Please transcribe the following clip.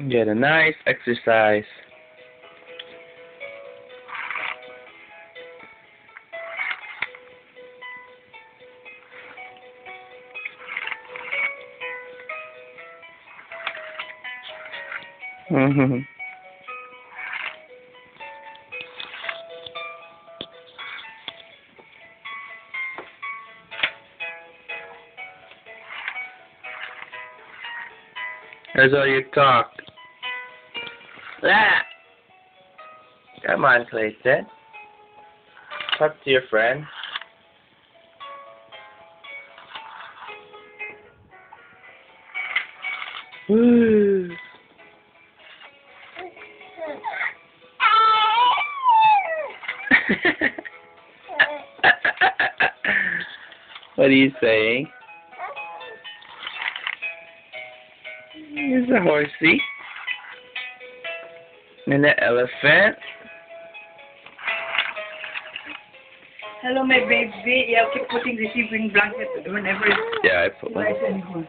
Get a nice exercise. That's all you talk. Ah! Come on, Clayton. Talk to your friend. Woo. What are you saying? There's a horsey. And an elephant. Hello, my baby. Yeah, keep putting the sleeping blanket whenever Yeah, I put one. it's nice and cool.